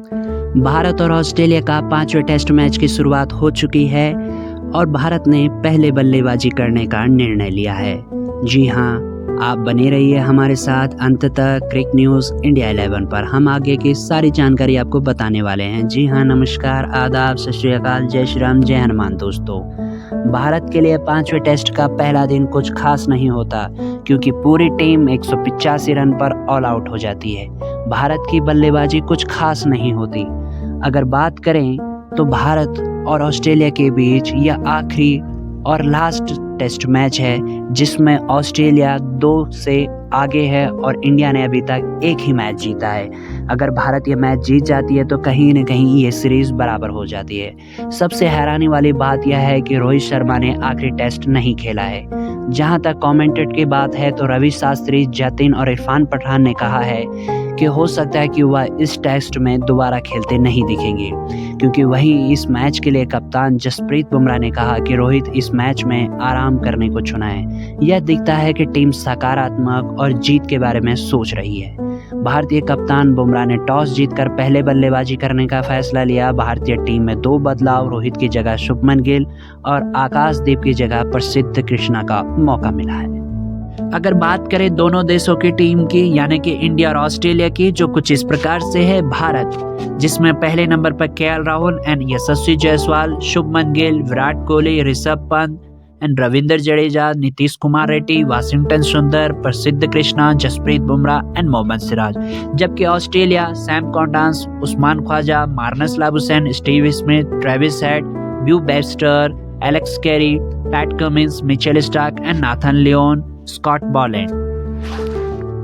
भारत और ऑस्ट्रेलिया का 5वें टेस्ट मैच की शुरुआत हो चुकी है और भारत ने पहले बल्लेबाजी करने का निर्णय लिया है। जी हाँ, आप बने रहिए हमारे साथ अंत तक क्रिक न्यूज़ इंडिया 11 पर। हम आगे की सारी जानकारी आपको बताने वाले हैं। जी हाँ, नमस्कार, आदाब, सत श्री अकाल, जय श्री राम, जय हनुमान। दोस्तों, भारत के लिए 5वें टेस्ट का पहला दिन कुछ खास नहीं होता क्योंकि पूरी टीम 185 रन पर ऑल आउट हो जाती है। भारत की बल्लेबाजी कुछ खास नहीं होती। अगर बात करें तो भारत और ऑस्ट्रेलिया के बीच यह आखिरी और लास्ट टेस्ट मैच है जिसमें ऑस्ट्रेलिया 2 से आगे है और इंडिया ने अभी तक एक ही मैच जीता है। अगर भारत ये मैच जीत जाती है तो कहीं न कहीं ये सीरीज बराबर हो जाती है। सबसे हैरानी वाली बात यह है कि रोहित शर्मा ने आखिरी टेस्ट नहीं खेला है। जहां तक कमेंटेट की बात है तो रवि शास्त्री, जतिन और इरफान पठान ने कहा है कि हो सकता है कि वह इस टेस्ट में दोबारा खेलते नहीं दिखेंगे, क्योंकि वहीं इस मैच के लिए कप्तान जसप्रीत बुमराह ने कहा कि रोहित इस मैच में आराम करने को चुना है। यह दिखता है कि टीम सकारात्मक और जीत के बारे में सोच रही है। भारतीय कप्तान बुमराह ने टॉस जीतकर पहले बल्लेबाजी करने का फैसला लिया। भारतीय टीम में 2 बदलाव, रोहित की जगह शुभमन गिल और आकाशदीप की जगह प्रसिद्ध कृष्णा का मौका मिला है। अगर बात करें दोनों देशों की टीम की, यानी कि इंडिया और ऑस्ट्रेलिया की, जो कुछ इस प्रकार से है। भारत, जिसमें पहले नंबर पर KL Rahul and Yashasvi Jaiswal, Shubman Gill, Virat Kohli, Rishabh Pant and Ravindra Jadeja, Nitish Kumar Reddy, Washington Sundar, Prasidh Krishna, Jasprit Bumrah and Mohammed Siraj. जबकि Australia Sam Konstas, Usman Khawaja, Marnus Labuschagne, Steve Smith, Travis Head, Beau Webster, Alex Carey, Pat Cummins, Mitchell Starc and Nathan Lyon, Scott Boland.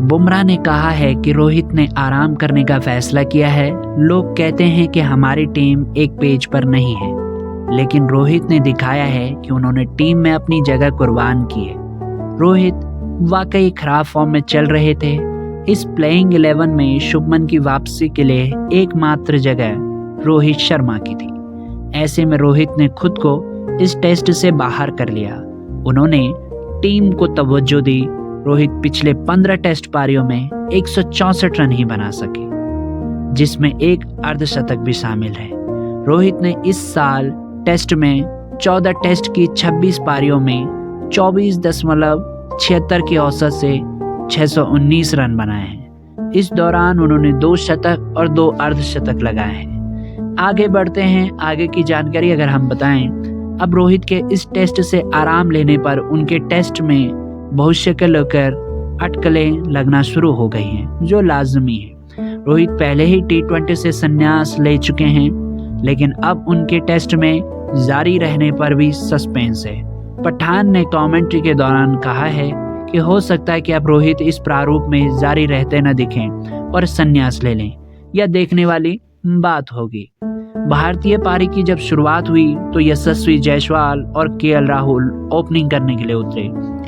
Bumrah ने कहा है कि रोहित ने आराम करने का फैसला किया है। लोग कहते हैं कि हमारी टीम एक पेज पर नहीं है, लेकिन रोहित ने दिखाया है कि उन्होंने टीम में अपनी जगह कुर्बान की है। रोहित वाकई खराब फॉर्म में चल रहे थे। इस प्लेइंग 11 में शुभमन की वापसी के लिए एकमात्र जगह रोहित शर्मा की थी। ऐसे में रोहित ने खुद को इस टेस्ट से बाहर कर लिया। उन्होंने टीम को तवज्जो दी। रोहित पिछले 15 टेस्ट पारियों में 164 रन ही बना सके, जिसमें एक अर्धशतक भी शामिल है। रोहित ने इस साल टेस्ट में 14 टेस्ट की 26 पारियों में 24.76 की औसत से 619 रन बनाए हैं। इस दौरान उन्होंने 2 शतक और 2 अर्धशतक लगाए हैं। आगे बढ़ते हैं। आगे की जानकारी अगर हम बताएं, अब रोहित के इस टेस्ट से आराम लेने पर उनके टेस्ट में भविष्य को लेकर अटकलें लगना शुरू हो गई हैं, जो लाजमी है। रोहित पहले ही T20 से संन्यास ले चुके हैं, लेकिन अब उनके टेस्ट में जारी रहने पर भी सस्पेंस है। पठान ने कमेंट्री के दौरान कहा है कि हो सकता है कि अब रोहित इस प्रारूप में जारी रहते न दिखें और संन्यास ले लें। यह देखने वाली बात होगी। भारतीय पारी की जब शुरुआत हुई तो यशस्वी जायसवाल और केएल राहुल ओपनिंग करने के लिए उतरे।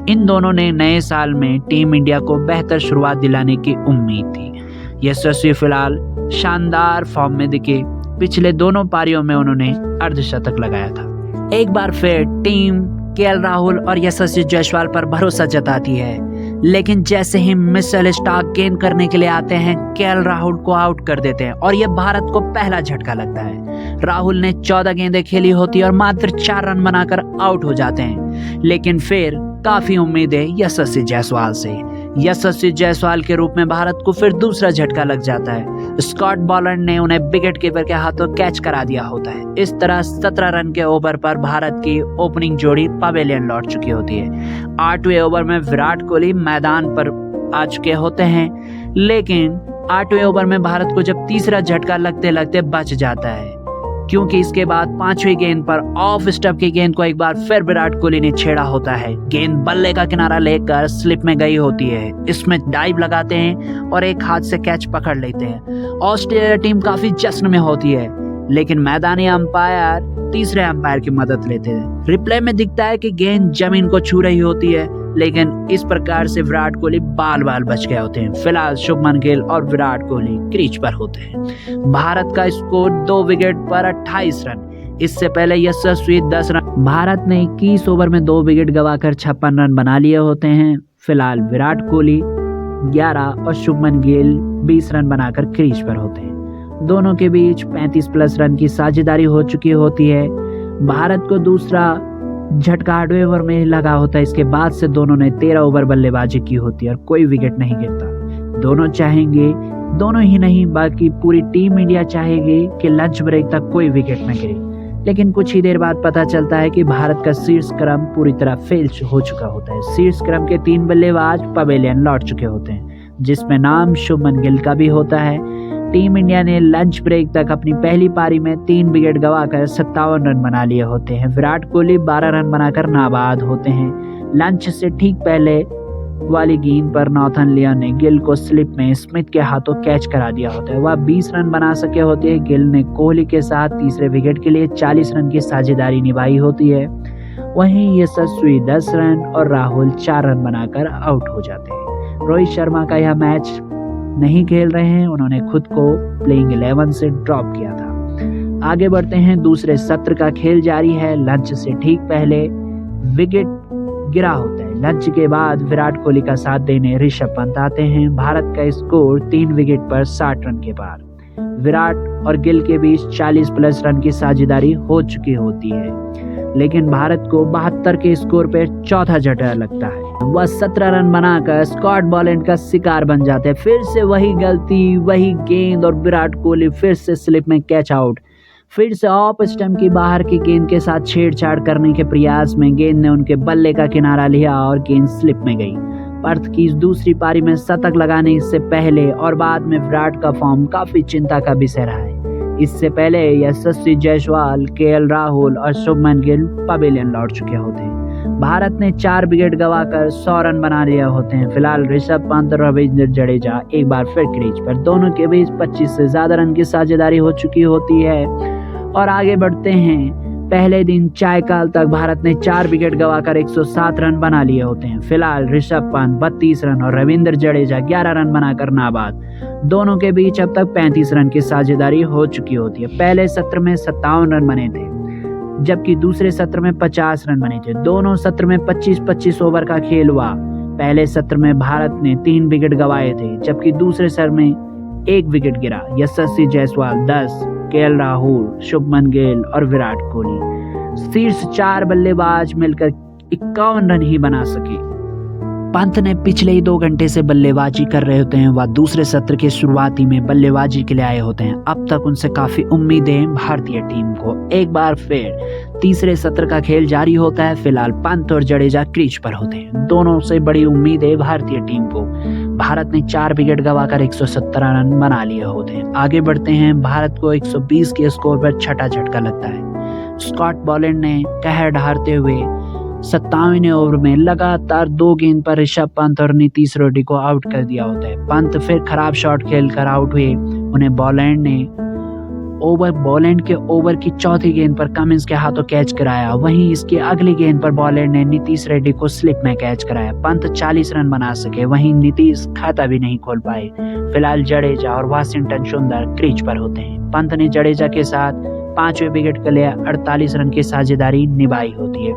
इन दोनों ने नए साल में टीम इंडिया को बेहतर शुरुआत दिलाने की उम्मीद थी। यशस्वी फिलहाल शानदार फॉर्म में दिखे। पिछले दोनों पारियों में उन्होंने अर्धशतक लगाया था। एक बार फिर टीम केएल राहुल और यशस्वी जायसवाल पर भरोसा जताती है, लेकिन जैसे ही मिचेल स्टार्क गेंद करने के लिए आते हैं, केएल राहुल को आउट कर देते हैं और यह भारत को पहला झटका लगता है। राहुल ने 14 गेंदें खेली होती और मात्र 4 रन बनाकर आउट हो जाते हैं, लेकिन फिर काफी उम्मीदें यशस्वी जायसवाल से। यशस्वी जायसवाल के रूप में भारत को फिर दूसरा झटका लग जाता है। स्कॉट बॉलैंड ने उन्हें विकेट कीपर के हाथों कैच करा दिया होता है। इस तरह 17 रन के ओवर पर भारत की ओपनिंग जोड़ी पवेलियन लौट चुकी होती है। 8वें ओवर में विराट कोहली मैदान पर आ चुके होते हैं, लेकिन 8वें ओवर में भारत को जब तीसरा झटका लगते लगते बच जाता है, क्योंकि इसके बाद 5वीं गेंद पर ऑफ स्टंप की गेंद को एक बार फिर विराट कोहली ने छेड़ा होता है। गेंद बल्ले का किनारा लेकर स्लिप में गई होती है। इसमें डाइव लगाते हैं और एक हाथ से कैच पकड़ लेते हैं। ऑस्ट्रेलिया टीम काफी जश्न में होती है, लेकिन मैदानी अंपायर तीसरे अंपायर की मदद लेते हैं। रिप्ले में दिखता है कि गेंद जमीन को छू रही होती है, लेकिन इस प्रकार से विराट कोहली बाल बाल बच गए होते हैं। फिलहाल शुभमन गिल और विराट कोहली क्रीज पर होते हैं। भारत का स्कोर 2 विकेट पर 28 रन। इससे पहले यशस्वी 10 रन। भारत ने 21 ओवर में 2 विकेट गंवाकर 56 रन बना लिए होते हैं। फिलहाल विराट कोहली 11 और शुभमन गिल 20 रन बनाकर क्रीज पर होते हैं। दोनों के बीच 35 प्लस रन की साझेदारी हो चुकी होती है। भारत को दूसरा झटका 8वें ओवर में लगा होता है। इसके बाद से दोनों ने 13 ओवर बल्लेबाजी की होती है और कोई विकेट नहीं गिरता। दोनों चाहेंगे, दोनों ही नहीं बाकी पूरी टीम इंडिया चाहेगी कि लंच ब्रेक तक कोई विकेट न गिरे, लेकिन कुछ ही देर बाद पता चलता है कि भारत का शीर्ष क्रम पूरी तरह फेल हो चुका होता है। शीर्ष क्रम के 3 बल्लेबाज पवेलियन लौट चुके होते हैं, जिसमें नाम शुभमन गिल का भी होता है। टीम इंडिया ने लंच ब्रेक तक अपनी पहली पारी में 3 विकेट गंवाकर 57 रन बना लिए होते हैं। विराट कोहली 12 रन बनाकर नाबाद होते हैं। लंच से ठीक पहले वाली गेंद पर नॉर्थन लियोन ने गिल को स्लिप में स्मिथ के हाथों कैच करा दिया होता है। वह 20 रन बना सके होते हैं। गिल ने कोहली के साथ तीसरे विकेट के लिए 40 रन की साझेदारी निभाई होती है। वहीं यशस्वी 10 रन और राहुल 4 रन बनाकर आउट हो जाते हैं। रोहित शर्मा का यह मैच नहीं खेल रहे हैं, उन्होंने खुद को प्लेइंग 11 से ड्रॉप किया था। आगे बढ़ते हैं, दूसरे सत्र का खेल जारी है। लंच से ठीक पहले विकेट गिरा होता है। लंच के बाद विराट कोहली का साथ देने ऋषभ पंत आते हैं। भारत का स्कोर 3 विकेट पर 60 रन के पार। विराट और गिल के बीच 40 प्लस रन की साझेदारी हो चुकी होती है, लेकिन भारत को 72 के स्कोर पर चौथा झटका लगता है। वह 17 रन बनाकर स्कॉट बॉलैंड का शिकार बन जाते हैं। फिर से वही गलती, वही गेंद और विराट कोहली फिर से स्लिप में कैच आउट। फिर से ऑफ स्टंप की बाहर की गेंद के साथ छेड़छाड़ करने के प्रयास में गेंद ने उनके बल्ले का किनारा लिया और गेंद स्लिप में गई। पर्थ की दूसरी पारी में शतक लगाने से पहले और बाद में विराट का फॉर्म काफी चिंता का विषय रहा है। इससे पहले यशस्वी जायसवाल, केएल राहुल और शुभमन गिल पवेलियन लौट चुके होते हैं। भारत ने 4 विकेट गंवाकर 100 रन बना लिए होते हैं। फिलहाल ऋषभ पंत और रविंद्र जडेजा एक बार फिर क्रीज पर। दोनों के बीच 25 से ज्यादा रन की साझेदारी हो चुकी होती है। और आगे बढ़ते हैं, पहले दिन चायकाल तक भारत ने 4 विकेट गंवाकर 107 रन बना लिए होते हैं। फिलहाल ऋषभ पंत 32 रन और रविंद्र जडेजा 11 रन बनाकर नाबाद। दोनों के बीच अब तक 35 रन की साझेदारी हो चुकी होती है। पहले सत्र में 57 रन बने थे, जबकि दूसरे सत्र में 50 रन बने थे। दोनों सत्र में 25-25 ओवर का खेल हुआ। पहले सत्र में भारत ने 3 विकेट गंवाए थे, जबकि दूसरे सत्र में 1 विकेट गिरा। यशस्वी जायसवाल 10, केएल राहुल, शुभमन गिल और विराट कोहली शीर्ष 4 बल्लेबाज मिलकर 51 रन ही बना सके। पंत ने पिछले ही 2 घंटे से बल्लेबाजी कर रहे होते हैं। वह दूसरे सत्र के शुरुआती में बल्लेबाजी के लिए आए होते हैं। अब तक उनसे काफी उम्मीदें भारतीय टीम को। एक बार फिर तीसरे सत्र का खेल जारी होता है। फिलहाल पंत और जडेजा क्रीज पर होते हैं। दोनों से बड़ी उम्मीद है भारतीय टीम को। भारत ने 4 विकेट गंवाकर 117 रन बना लिए होते हैं। आगे बढ़ते हैं, भारत को 120 के स्कोर पर छठा झटका लगता है। स्कॉट बॉलैंड ने कहर ढारते हुए 57वें ओवर में लगातार 2 गेंद पर ऋषभ पंत और नीतीश रेड्डी को आउट कर दिया होता है। पंत फिर खराब शॉट खेलकर आउट हुए। उन्हें बॉलैंड के ओवर की चौथी गेंद पर कमिंस के हाथों कैच कराया। वहीं इसकी अगली गेंद पर बॉलैंड ने नीतीश रेड्डी को स्लिप में कैच कराया। पंत 40 रन बना सके, वहीं नीतीश खाता भी नहीं खोल पाए। फिलहाल जडेजा और वाशिंगटन सुंदर क्रीज पर होते हैं। पंत ने जडेजा के साथ 5वें विकेट के लिए 48 रन की साझेदारी निभाई होती है।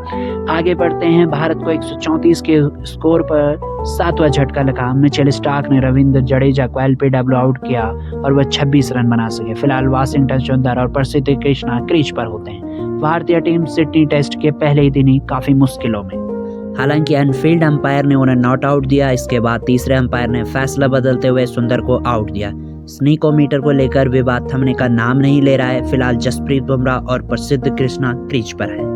आगे बढ़ते हैं, भारत को 134 के स्कोर पर 7वां झटका लगा। मिचेल स्टार्क ने रविंद्र जडेजा को एलपीडब्ल्यू आउट किया और वह 26 रन बना सके। फिलहाल वाशिंगटन सुंदर और प्रसिद्ध कृष्णा क्रीज पर होते हैं। भारतीय टीम सिडनी टेस्ट के पहले ही दिन ही काफी मुश्किलों में। हालांकि अनफील्ड अंपायर ने उन्हें नॉट आउट दिया। इसके बाद तीसरे अंपायर ने फैसला बदलते हुए सुंदर को आउट दिया। स्नीकोमीटर को लेकर विवाद थमने का नाम नहीं ले रहा है। फिलहाल जसप्रीत बुमराह और प्रसिद्ध कृष्णा क्रीज पर है।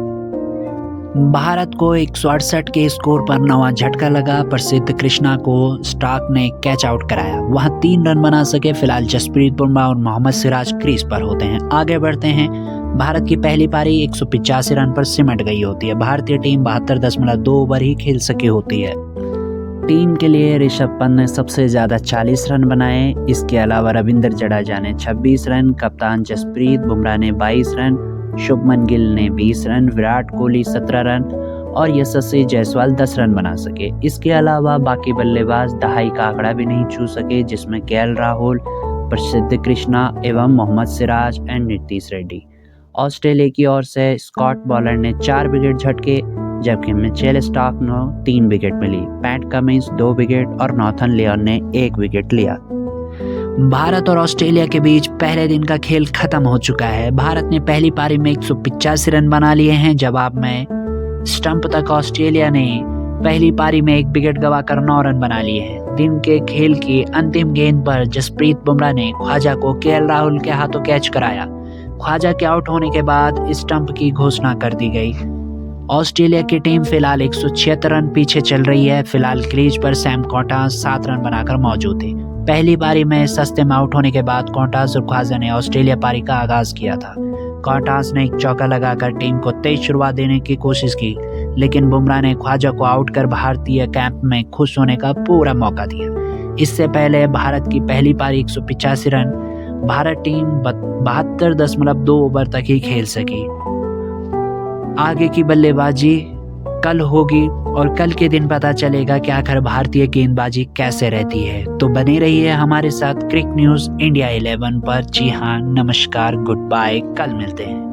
भारत को 168 के स्कोर पर 9वां झटका लगा। प्रसिद्ध कृष्णा को स्टार्क ने कैच आउट कराया। वह 3 रन बना सके। फिलहाल जसप्रीत बुमराह और मोहम्मद सिराज क्रीज पर होते हैं। आगे बढ़ते हैं, भारत की पहली पारी 185 रन पर सिमट गई होती है। भारतीय टीम 72.2 ओवर ही खेल सकी होती है। टीम के लिए ऋषभ पंत ने सबसे ज्यादा 40 रन बनाए। इसके अलावा रविंद्र जडेजा ने 26 रन, कप्तान जसप्रीत बुमराह ने 22 रन, शुभमन गिल ने 20 रन, विराट कोहली 17 रन और यशस्वी जायसवाल 10 रन बना सके। इसके अलावा बाकी बल्लेबाज दहाई का आंकड़ा भी नहीं छू सके, जिसमें केएल राहुल, प्रसिद्ध कृष्णा एवं मोहम्मद सिराज एंड नीतीश रेड्डी। ऑस्ट्रेलिया की ओर से स्कॉट बॉलैंड ने 4 विकेट झटके, जबकि मिचेल स्टार्क ने 3 विकेट मिली। पैट कमिंस 2 विकेट और नॉर्थन लियोन ने 1 विकेट लिया। भारत और ऑस्ट्रेलिया के बीच पहले दिन का खेल खत्म हो चुका है। भारत ने पहली पारी में 185 रन बना लिए हैं, जवाब में स्टंप तक ऑस्ट्रेलिया ने पहली पारी में एक विकेट गंवाकर 9 रन बना लिए हैं। दिन के खेल की अंतिम गेंद पर जसप्रीत बुमराह ने ख्वाजा को केएल राहुल के हाथों कैच कराया। ख्वाजा के आउट होने के बाद स्टंप की घोषणा कर दी गई। ऑस्ट्रेलिया की टीम फिलहाल 176 रन पीछे चल रही है। फिलहाल क्रीज पर सैम कॉटन्स 7 रन बनाकर मौजूद थे। पहली पारी में सस्ते में आउट होने के बाद कॉटन्स और ख्वाजा ने ऑस्ट्रेलिया पारी का आगाज किया था। कॉटन्स ने एक चौका लगाकर टीम को तेज शुरुआत देने की कोशिश की, लेकिन बुमराह ने ख्वाजा को आउट कर भारतीय कैंप में खुश होने का पूरा मौका दिया। इससे पहले भारत की पहली पारी 185 रन, भारत टीम 72.2 ओवर तक ही खेल सकी। आगे की बल्लेबाजी कल होगी और कल के दिन पता चलेगा कि आखिर भारतीय गेंदबाजी कैसे रहती है। तो बने रहिए हमारे साथ क्रिक न्यूज़ इंडिया 11 पर। जी हाँ, नमस्कार, गुड बाय, कल मिलते हैं।